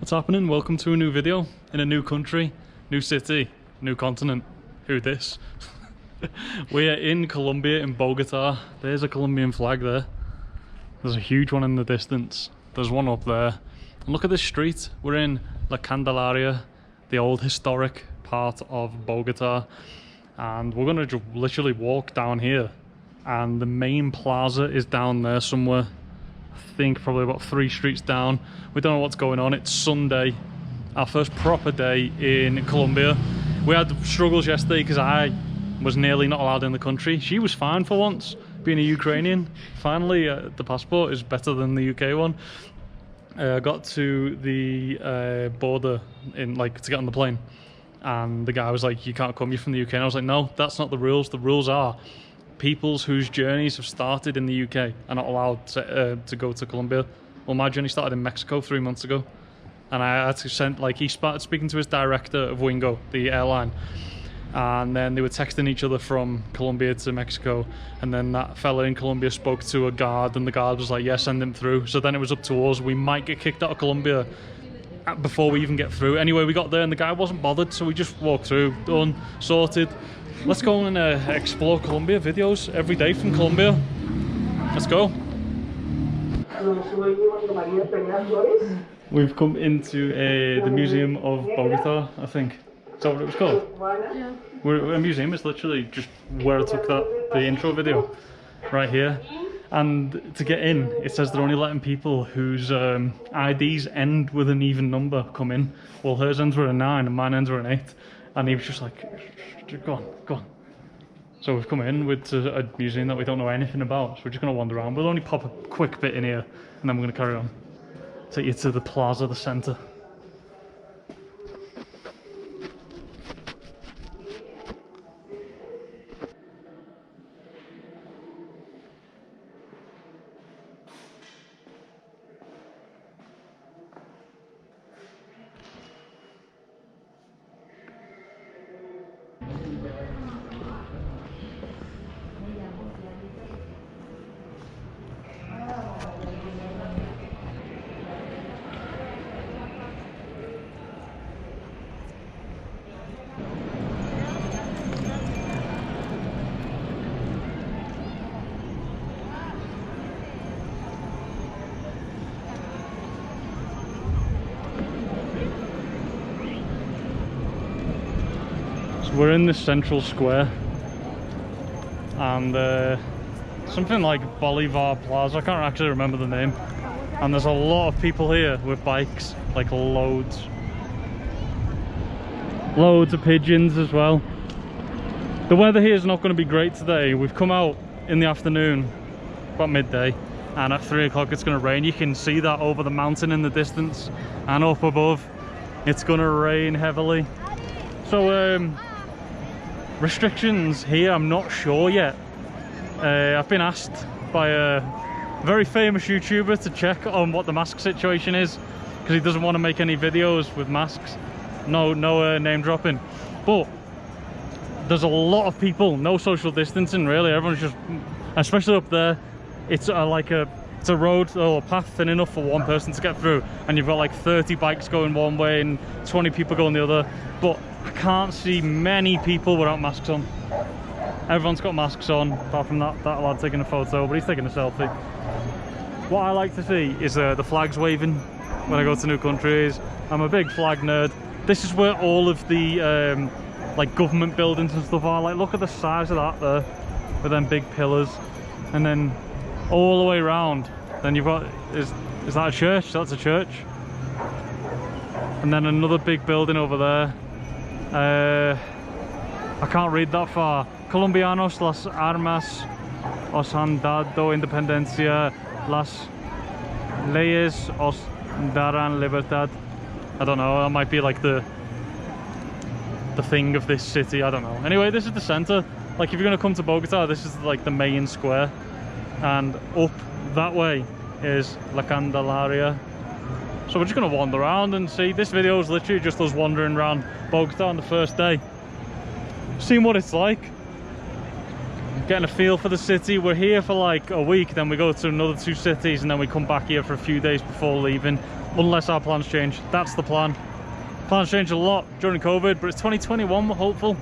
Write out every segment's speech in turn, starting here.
What's happening? Welcome to a new video in a new country, new city, new continent. Who this? We're in Colombia, in Bogota. There's a Colombian flag there. There's a huge one in the distance. There's one up there. And look at this street. We're in La Candelaria, the old historic part of Bogota. And we're gonna just literally walk down here. And the main plaza is down there somewhere. I think probably about 3 streets down. We don't know what's going on. It's Sunday, our first proper day in Colombia. We had struggles yesterday because I was nearly not allowed in the country. She was fine for once, being a Ukrainian. Finally, the passport is better than the UK one. I got to the border to get on the plane, and the guy was like, "You can't come. You're from the UK." And I was like, "No, that's not the rules. The rules are peoples whose journeys have started in the UK are not allowed to go to Colombia." Well, my journey started in Mexico 3 months ago, and I had to send, he started speaking to his director of Wingo, the airline, and then they were texting each other from Colombia to Mexico, and then that fella in Colombia spoke to a guard, and the guard was like, "Yeah, send him through." So then it was up to us. We might get kicked out of Colombia before we even get through. Anyway, we got there and the guy wasn't bothered, so we just walked through, done, sorted. Let's go and explore Colombia. Videos every day from Colombia. Let's go. We've come into the Museum of Bogota, I think. Is that what it was called? Yeah. We're a museum. It's literally just where I took the intro video, right here. And to get in, it says they're only letting people whose IDs end with an even number come in. Well, hers ends with a 9 and mine ends with an 8. And he was just like, "Go on, go on." So we've come in with a museum that we don't know anything about. So we're just going to wander around. We'll only pop a quick bit in here and then we're going to carry on. Take you to the plaza, the centre. We're in this central square, and something like Bolivar Plaza, I can't actually remember the name, and there's a lot of people here with bikes, like loads of pigeons as well. The weather here is not going to be great today. We've come out in the afternoon, about midday, and at 3 o'clock it's going to rain. You can see that over the mountain in the distance, and up above it's going to rain heavily. So restrictions here, I'm not sure yet. I've been asked by a very famous YouTuber to check on what the mask situation is, because he doesn't want to make any videos with masks. No name dropping, but there's a lot of people, no social distancing really. Everyone's just, especially up there, it's it's a road or a path thin enough for one person to get through, and you've got like 30 bikes going one way and 20 people going the other, but I can't see many people without masks on. Everyone's got masks on, apart from that lad taking a photo, but he's taking a selfie. What I like to see is the flags waving when I go to new countries. I'm a big flag nerd. This is where all of the government buildings and stuff are. Like, look at the size of that there, with them big pillars, and then all the way around. Then you've got, is that a church? That's a church. And then another big building over there. I can't read that far. Colombianos, las armas os han dado independencia, las leyes os darán libertad. I don't know, that might be like the thing of this city, I don't know. Anyway, this is the center. Like, if you're gonna come to Bogota, this is like the main square, and up that way is La Candelaria. So we're just gonna wander around and see. This video is literally just us wandering around Bogota on the first day, seeing what it's like. getting a feel for the city. We're here for like a week, then we go to another 2 cities, and then we come back here for a few days before leaving, unless our plans change. That's the plan. Plans change a lot during COVID, but it's 2021, we're hopeful.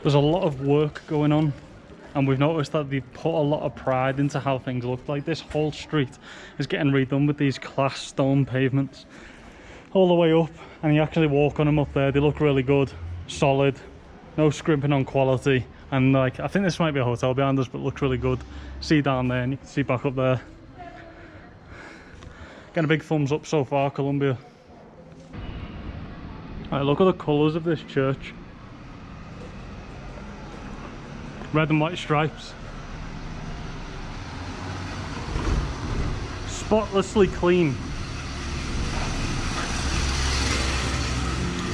There's a lot of work going on, and we've noticed that they've put a lot of pride into how things look. Like this whole street is getting redone with these class stone pavements all the way up, and you actually walk on them up there. They look really good, solid, no scrimping on quality, and like I think this might be a hotel behind us, but it looks really good. See down there, and you can see back up there. Getting a big thumbs up so far, Colombia. Alright, look at the colours of this church. Red and white stripes. Spotlessly clean.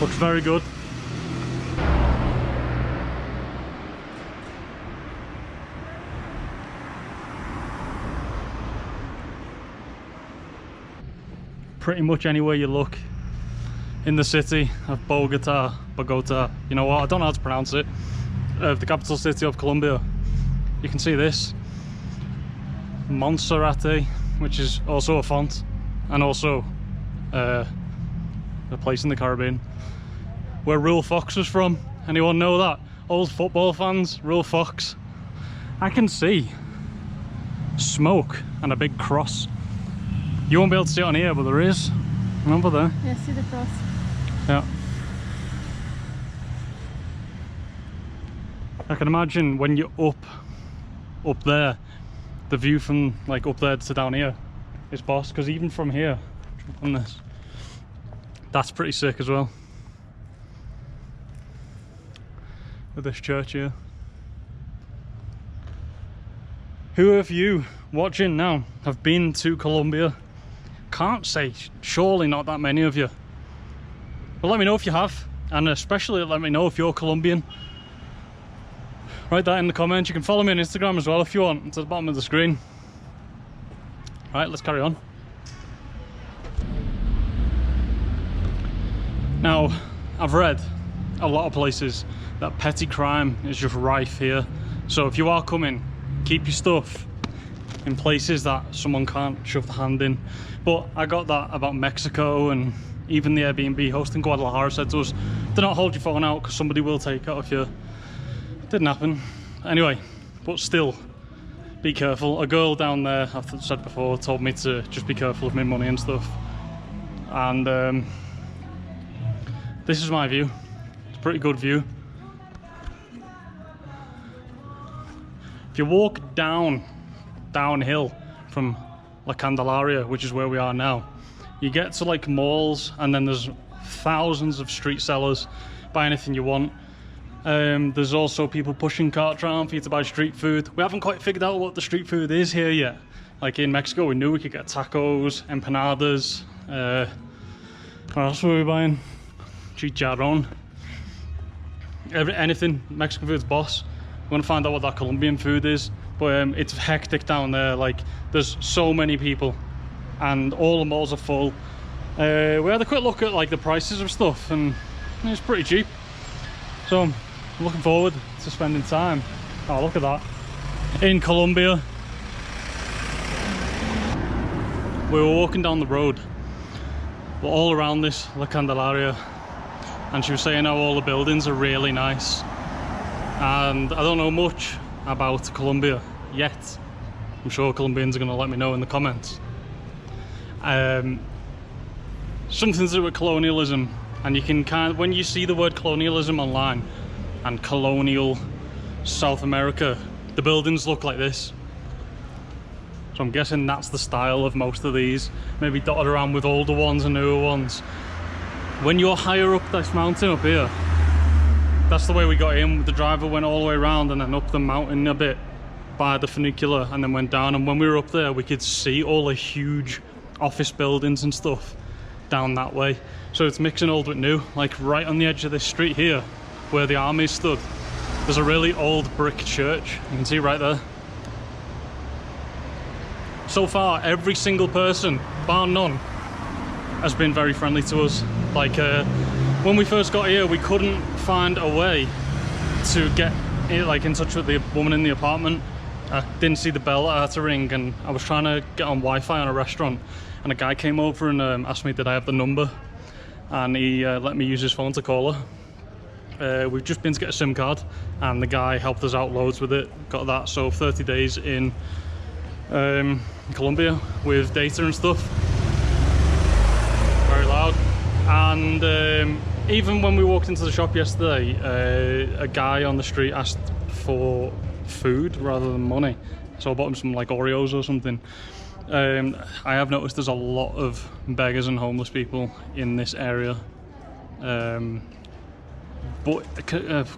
Looks very good. Pretty much anywhere you look in the city of Bogota, you know what, I don't know how to pronounce it, of the capital city of Colombia, you can see this Monserrate, which is also a font, and also a place in the Caribbean where Real Fox was from. Anyone know that? Old football fans, Real Fox. I can see smoke and a big cross. You won't be able to see it on here, but there is. Remember there? Yeah, see the cross. Yeah. I can imagine when you're up there, the view from like up there to down here is boss, because even from here, on this, that's pretty sick as well. With this church here. Who of you watching now have been to Colombia? Can't say, surely not that many of you. But let me know if you have, and especially let me know if you're Colombian. Write that in the comments. You can follow me on Instagram as well if you want. It's at the bottom of the screen. Right, let's carry on. Now, I've read a lot of places that petty crime is just rife here. So if you are coming, keep your stuff in places that someone can't shove the hand in. But I got that about Mexico, and even the Airbnb host in Guadalajara said to us, do not hold your phone out because somebody will take it off you. Didn't happen. Anyway, but still, be careful. A girl down there, I've said before, told me to just be careful of my money and stuff. And this is my view. It's a pretty good view. If you walk downhill from La Candelaria, which is where we are now, you get to like malls, and then there's thousands of street sellers. Buy anything you want. There's also people pushing carts around for you to buy street food. We haven't quite figured out what the street food is here yet. Like in Mexico, we knew we could get tacos, empanadas. What else were we buying? Chicharron. Anything. Mexican food's boss. We're gonna find out what that Colombian food is. But it's hectic down there. Like there's so many people, and all the malls are full. We had a quick look at like the prices of stuff, and it's pretty cheap. So I'm looking forward to spending time. Oh, look at that. In Colombia. We were walking down the road, all around this La Candelaria, and she was saying how all the buildings are really nice. And I don't know much about Colombia yet. I'm sure Colombians are going to let me know in the comments. Something to do with colonialism, and you can when you see the word colonialism online and colonial South America, the buildings look like this. So I'm guessing that's the style of most of these, maybe dotted around with older ones and newer ones. When you're higher up this mountain up here, that's the way we got in. The driver went all the way around and then up the mountain a bit by the funicular and then went down, and when we were up there we could see all the huge office buildings and stuff down that way. So it's mixing old with new. Like right on the edge of this street here where the army stood, there's a really old brick church, you can see right there. So far every single person, bar none, has been very friendly to us. Like when we first got here we couldn't find a way to get like in touch with the woman in the apartment. I didn't see the bell I had to ring, and I was trying to get on Wi-Fi on a restaurant, and a guy came over and asked me did I have the number, and he let me use his phone to call her. We've just been to get a SIM card and the guy helped us out loads with it, got that. So 30 days in Colombia with data and stuff. Very loud. And even when we walked into the shop yesterday, a guy on the street asked for food rather than money, so I bought him some like Oreos or something. I have noticed there's a lot of beggars and homeless people in this area, but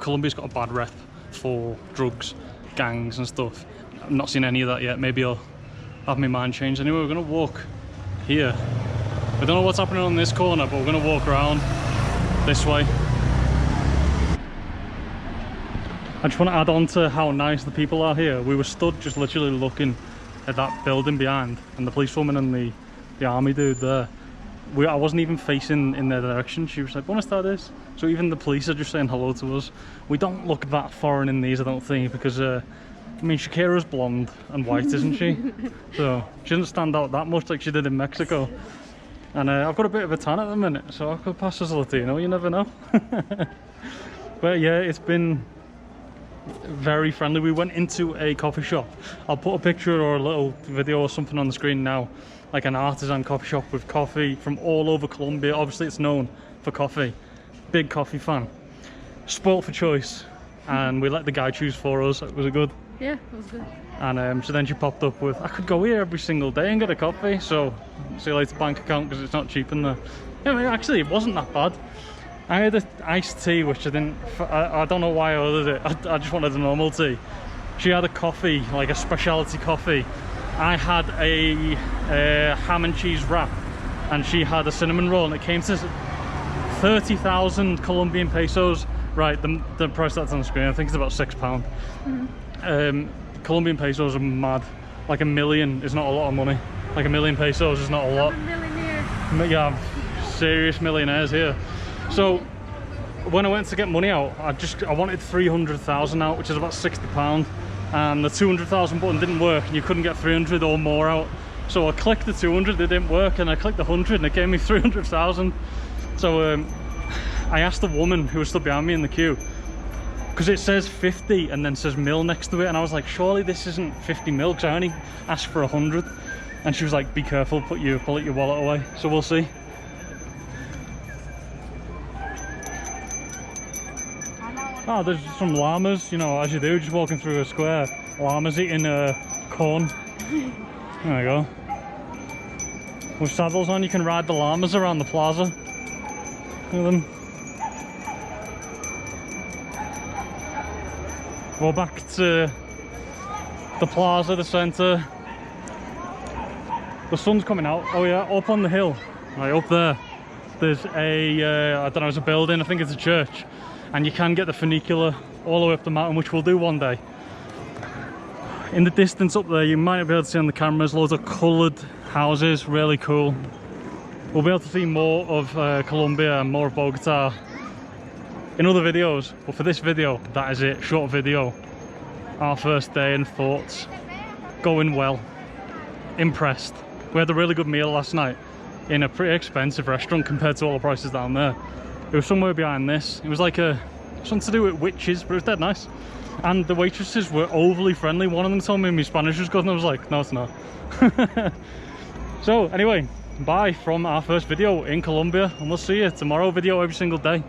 Colombia's got a bad rep for drugs, gangs and stuff. I've not seen any of that yet. Maybe I'll have my mind changed. Anyway, we're gonna walk here. I don't know what's happening on this corner, but we're gonna walk around this way. I just want to add on to how nice the people are here. We were stood just literally looking at that building behind, and the policewoman and the army dude there. I wasn't even facing in their direction. She was like, "Wanna start this?" So even the police are just saying hello to us. We don't look that foreign in these, I don't think, because I mean, Shakira's blonde and white, isn't she? So she doesn't stand out that much like she did in Mexico. And I've got a bit of a tan at the minute, so I could pass as a Latino, you never know. But yeah, it's been very friendly. We went into a coffee shop. I'll put a picture or a little video or something on the screen now, like an artisan coffee shop with coffee from all over Colombia. Obviously it's known for coffee. Big coffee fan. Spoilt for choice. And we let the guy choose for us. Was it good? Yeah, it was good. And so then she popped up with, I could go here every single day and get a coffee, so see you later bank account, because it's not cheap in there. Yeah, I mean, actually it wasn't that bad. I had an iced tea, which I don't know why I ordered it. I just wanted a normal tea. She had a coffee, like a specialty coffee. I had a ham and cheese wrap, and she had a cinnamon roll, and it came to 30,000 Colombian pesos. Right, the price that's on the screen, I think it's about £6. Mm-hmm. Colombian pesos are mad. Like $1 million is not a lot of money. Like $1 million pesos is not a lot. I'm a millionaire. Yeah, serious millionaires here. So when I went to get money out, I wanted 300,000 out, which is about £60, and the 200,000 button didn't work, and you couldn't get 300 or more out. So I clicked the 200, it didn't work, and I clicked the 100 and it gave me 300,000. So I asked the woman who was stood behind me in the queue, because it says 50 and then says mil next to it, and I was like, surely this isn't 50 mil, because I only asked for 100. And she was like, be careful, pull your wallet away. So we'll see. Oh, there's some llamas, you know, as you do, just walking through a square. Llamas eating corn. There we go. With saddles on, you can ride the llamas around the plaza. Look at them. We're back to the plaza, the centre. The sun's coming out. Oh yeah, up on the hill, right up there, there's a, I don't know, it's a building, I think it's a church. And you can get the funicular all the way up the mountain, which we'll do one day. In the distance up there, you might be able to see on the cameras, loads of coloured houses, really cool. We'll be able to see more of Colombia and more of Bogota in other videos, but for this video, that is it. Short video. Our first day and thoughts. Going well. Impressed. We had a really good meal last night in a pretty expensive restaurant compared to all the prices down there. It was somewhere behind this. It was like something to do with witches, but it was dead nice. And the waitresses were overly friendly. One of them told me my Spanish was good, and I was like, no, it's not. So anyway, bye from our first video in Colombia, and we'll see you tomorrow. Video every single day.